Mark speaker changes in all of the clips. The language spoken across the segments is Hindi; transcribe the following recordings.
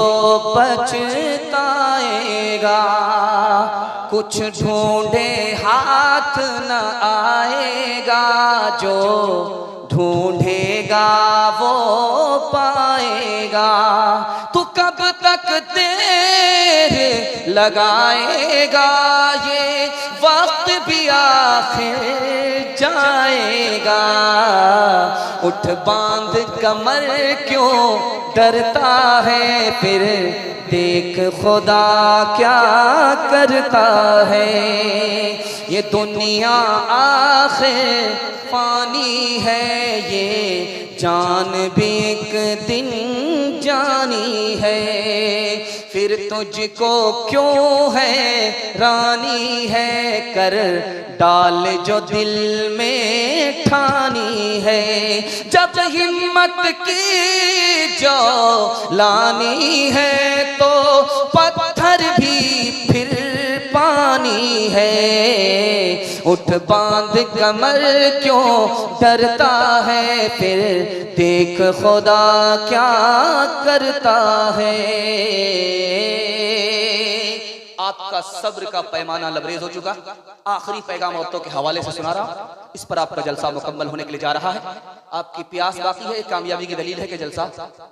Speaker 1: तो पछताएगा, कुछ ढूंढे हाथ न आएगा, जो ढूंढेगा वो पाएगा। तू कब तक देर लगाएगा, ये वक्त भी आखिर जाएगा। उठ बांध कमर क्यों डरता है, फिर देख खुदा क्या करता है। ये दुनिया आखिर फानी है, ये जान भी एक दिन जानी है। फिर तुझको क्यों है रानी है, कर डाल जो दिल में ठानी है। जब हिम्मत की जो लानी है, तो पत्थर भी फिर पानी है। उठ बांध कमर क्यों डरता है, फिर देख खुदा क्या करता है। आपका सब्र का पैमाना लबरेज हो चुका। आखिरी पैगाम औरतों के हवाले से सुना रहा हूं, इस पर आपका जलसा मुकम्मल होने के लिए जा रहा है। आपकी प्यास बाकी है, कामयाबी की दलील है कि जलसा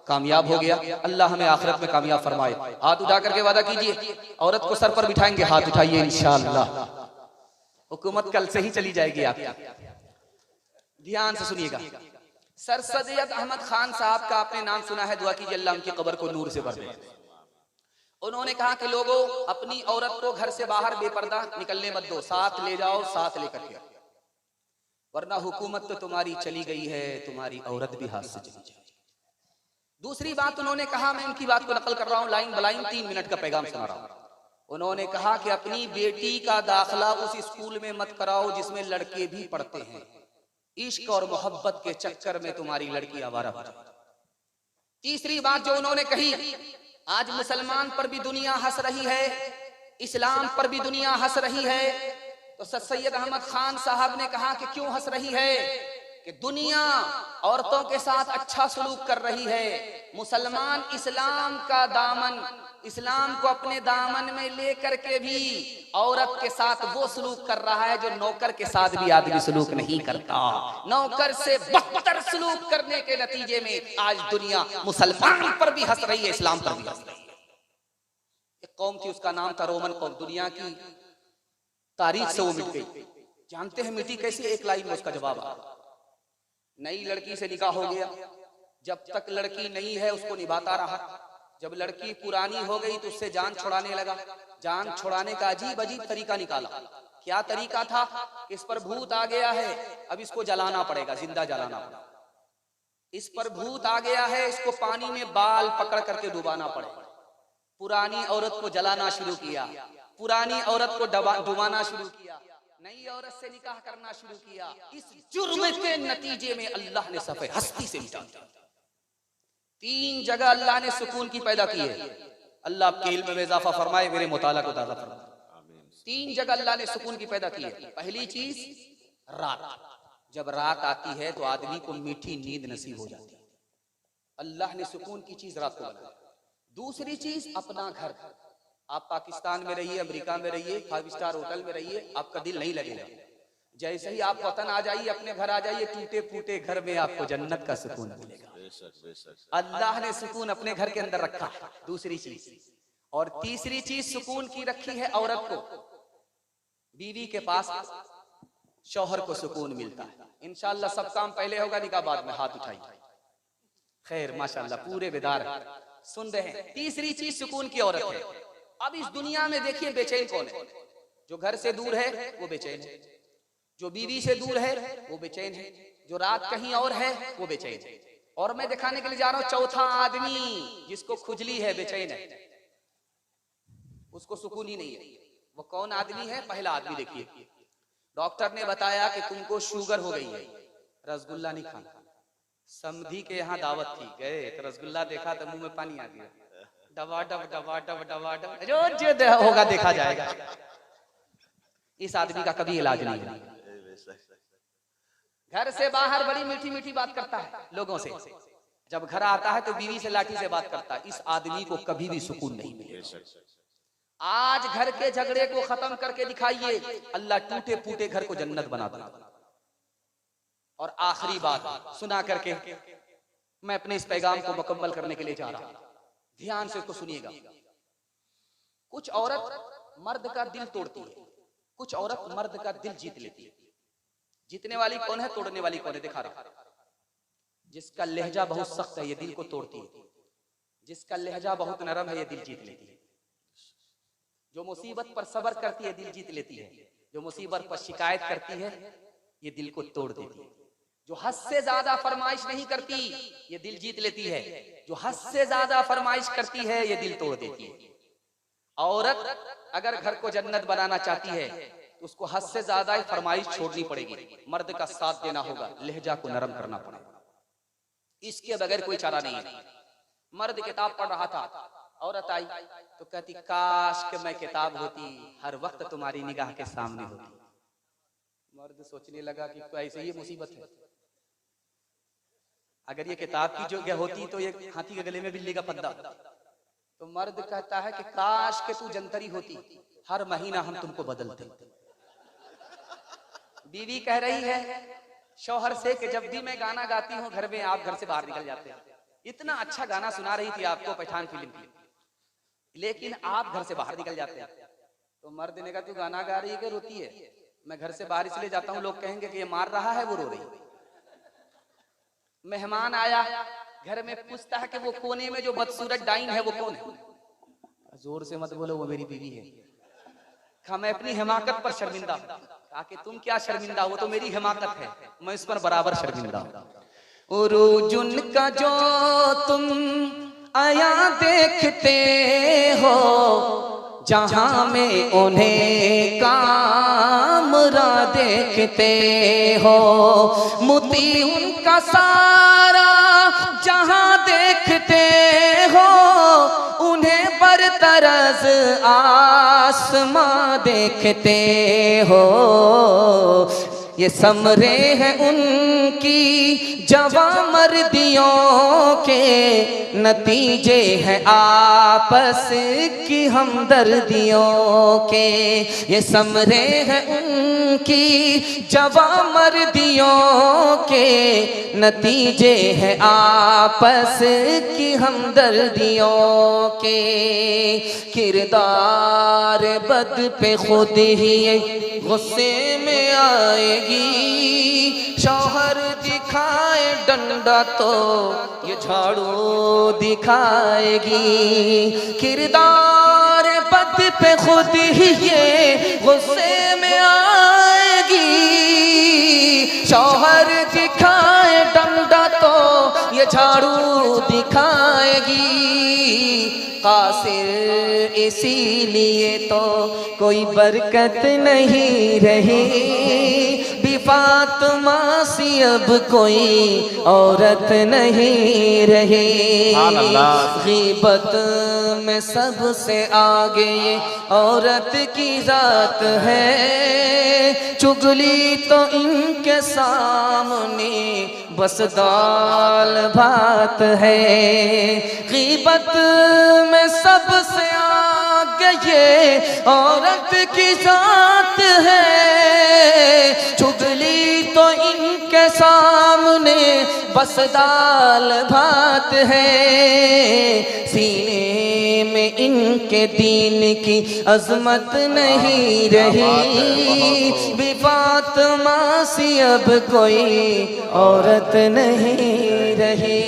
Speaker 1: कामयाब हो गया। अल्लाह हमें आखिरत में कामयाब फरमाए। हाथ उठा करके वादा कीजिए, औरत को सर पर बिठाएंगे, हाथ उठाइए इंशाअल्लाह। हुकूमत कल से ही चली जाएगी आपकी। ध्यान से सुनिएगा। सर सैयद अहमद खान साहब का आपने नाम सुना है, दुआ कीजिए अल्लाह उनकी कब्र को नूर से भर दे। उन्होंने कहा कि लोगों, अपनी औरत को घर से बाहर बेपर्दा निकलने मत दो, साथ ले जाओ, साथ लेकर के, वरना हुकूमत तो तुम्हारी चली गई है, तुम्हारी औरत भी हाथ से चली जाएगी। दूसरी बात उन्होंने कहा, मैं उनकी बात को नकल कर रहा हूं लाइन बलाइन, 3 मिनट का पैगाम सुना रहा हूं। उन्होंने कहा कि अपनी बेटी का दाखिला उस स्कूल में मत कराओ जिसमें लड़के भी पढ़ते हैं। इश्क और मोहब्बत के चक्कर में तुम्हारी लड़की आवारा हो जाएगी। तीसरी बात जो उन्होंने कही, आज मुसलमान पर भी दुनिया हंस रही है, इस्लाम पर भी दुनिया हंस रही है। तो सर सैयद अहमद खान साहब ने कहा कि क्यों हंस रही है, कि दुनिया औरतों के साथ अच्छा सलूक कर रही है। मुसलमान इस्लाम का दामन, इस्लाम को अपने दामन में लेकर के भी औरत के साथ वो सलूक कर रहा है जो नौकर के साथ भी आदमी सलूक नहीं करता। नौकर से बदतर सलूक करने के नतीजे में आज दुनिया मुसलमान पर भी हंस रही है, इस्लाम पर भी हंस रही है। एक कौम थी, उसका नाम था रोमन कौम। दुनिया की तारीख से वो मिट गई। जानते हैं मिट्टी कैसी? एक लाइन में उसका जवाब आ, नई लड़की से निकाह हो गया, जब तक लड़की नई है उसको निभाता रहा। जब लड़की पुरानी हो गई तो उससे जान छुड़ाने लगा। जान छुड़ाने का अजीब अजीब तरीका निकाला। क्या तरीका था? इस पर भूत आ गया है, अब इसको जलाना पड़ेगा, जिंदा जलाना पड़ेगा। इस पर भूत आ गया है, इसको पानी में बाल पकड़ करके डुबाना पड़ेगा। पुरानी औरत को जलाना शुरू किया, पुरानी औरत को डुबाना शुरू किया, नई औरत से निकाह करना शुरू किया। इस जुर्म के नतीजे में अल्लाह ने सफे हस्ती से मिटा दिया। 3 जगह अल्लाह ने सुकून की पैदा की है। अल्लाह आपके इल्म में इजाफा फरमाए, मेरे मुताला को ताज़ा फरमाए। 3 जगह अल्लाह ने सुकून की पैदा की है। पहली चीज रात, जब रात आती है तो आदमी को मीठी नींद नसीब हो जाती है। अल्लाह ने सुकून की चीज रात को बनाई। दूसरी चीज अपना घर। आप पाकिस्तान में रहिए, अमेरिका में रहिए, 5 स्टार होटल में रहिए, आपका दिल नहीं लगेगा। जैसे ही आप वतन आ जाइए, अपने घर आ जाइए, टूटे फूटे घर में आपको जन्नत का सुकून मिलेगा। अल्लाह ने सुकून अपने घर के अंदर रखा। दूसरी चीज, और तीसरी चीज सुकून की रखी है औरत को। बीवी के पास शौहर को सुकून मिलता है। इंशाअल्लाह सब काम पहले होगा, निकाह बाद में। हाथ उठाइए। खैर माशाअल्लाह पूरे बेदार सुन रहे हैं। तीसरी चीज सुकून की औरत है। अब इस दुनिया में देखिए बेचैन कौन है? जो घर से दूर है वो बेचैन है, जो बीवी से दूर है वो बेचैन है, जो रात कहीं और है वो बेचैन है। और मैं दिखाने के लिए जा रहा हूं चौथा आदमी जिसको खुजली है, बेचैन है, उसको सुकून ही नहीं है। वो कौन आदमी है? पहला आदमी देखिए, डॉक्टर ने बताया कि तुमको शुगर हो गई है, रसगुल्ला नहीं खाना। समधी के यहाँ दावत थी, गए तो रसगुल्ला देखा तो मुंह में पानी आ गया। डबाडब डबाडब डबाडब, जो होगा देखा जाएगा। इस आदमी का कभी इलाज नहीं है। घर से बाहर बड़ी मीठी मीठी बात करता है लोगों से, जब घर आता है तो बीवी से लाठी से बात करता है। इस आदमी को कभी भी सुकून नहीं मिलेगा। आज घर के झगड़े को खत्म करके दिखाइए, अल्लाह टूटे फूटे घर को जन्नत बना देगा। और आखिरी बात सुना करके मैं अपने इस पैगाम को मुकम्मल करने के लिए जा रहा हूं, ध्यान से इसको सुनिएगा। कुछ औरत मर्द का दिल तोड़ती है, कुछ औरत मर्द का दिल जीत लेती है। जीतने वाली कौन है, तोड़ने वाली कौन है, दिखा रहा। जिसका लहजा बहुत सख्त है ये दिल को तोड़ती है, जिसका लहजा बहुत नरम है ये दिल जीत लेती है। जो मुसीबत पर सब्र करती है दिल जीत लेती है, जो मुसीबत पर शिकायत करती है ये दिल को तोड़ देती है। जो हद से ज्यादा फरमाइश नहीं करती ये दिल जीत लेती है, जो हद से ज्यादा फरमाइश करती है ये दिल तोड़ देती है। औरत अगर घर को जन्नत बनाना चाहती है तो उसको हद से ज्यादा ही फरमाइश छोड़नी पड़ेगी, मर्द का साथ देना होगा, लहजा को नरम करना पड़ेगा, इसके बगैर कोई चारा नहीं है। मर्द किताब पढ़ रहा था, औरत आई तो कहती काश कि मैं किताब होती, हर वक्त तुम्हारी निगाह के सामने होती। मर्द सोचने लगा कि ऐसे ही मुसीबत है, अगर ये किताब की जगह होती तो ये हाथी के गले में बिल्ली का फंदा। तो मर्द कहता है कि काश के तू जंतरी होती, हर महीना हम तुमको बदलते। बीवी कह रही है शौहर से कि जब भी मैं गाना गाती हूँ घर में आप घर से बाहर निकल जाते हैं। इतना अच्छा गाना सुना रही थी आपको पठान फिल्म की, लेकिन आप घर से बाहर निकल जाते हैं। तो मर्द ने कहा तू गाना गा रही है कि रोती है? मैं घर से बाहर इसलिए जाता हूँ लोग कहेंगे कि ये मार रहा है, वो रो रही है। मेहमान आया घर में, पूछता है कि वो कोने में जो बदसूरत डाइन है वो कौन है? जोर से मत बोलो, वो मेरी बीवी है। कहा मैं अपनी हिमाकत पर शर्मिंदा। कहा कि तुम क्या शर्मिंदा, वो तो मेरी हिमाकत है, मैं इस पर बराबर शर्मिंदा हूं। उरूजुन का जो तुम आया देखते हो, जहां में उन्हें कामरा देखते हो, मोती उनका सारा जहां देखते हो, उन्हें बरतरज आसमां देखते हो। ये समरे हैं उनकी जवां मर्दियों के, नतीजे हैं आपस की हमदर्दियों के। ये समरे हैं उनकी जवां मर्दियों के, नतीजे हैं आपस की हमदर्दियों के। किरदार बद पे खुद ही गुस्से में आएगी, शौहर दिखाए डंडा तो ये झाड़ू दिखाएगी। किरदार बद पे खुद ही ये गुस्से में आएगी, शौहर दिखाए डंडा तो ये झाड़ू दिखाएगी। कासिर इसीलिए तो कोई बरकत नहीं रही, फातिमा सी अब कोई औरत नहीं रही। गीबत में सबसे आगे ये औरत की जात है, चुगली तो इनके सामने बस दाल भात है। गीबत में सबसे आगे ये औरत की जात है, चुगली तो इनके सामने बस दाल भात है। सीने में इनके दीन की अजमत नहीं रही, फातिमा सी अब कोई औरत नहीं रही।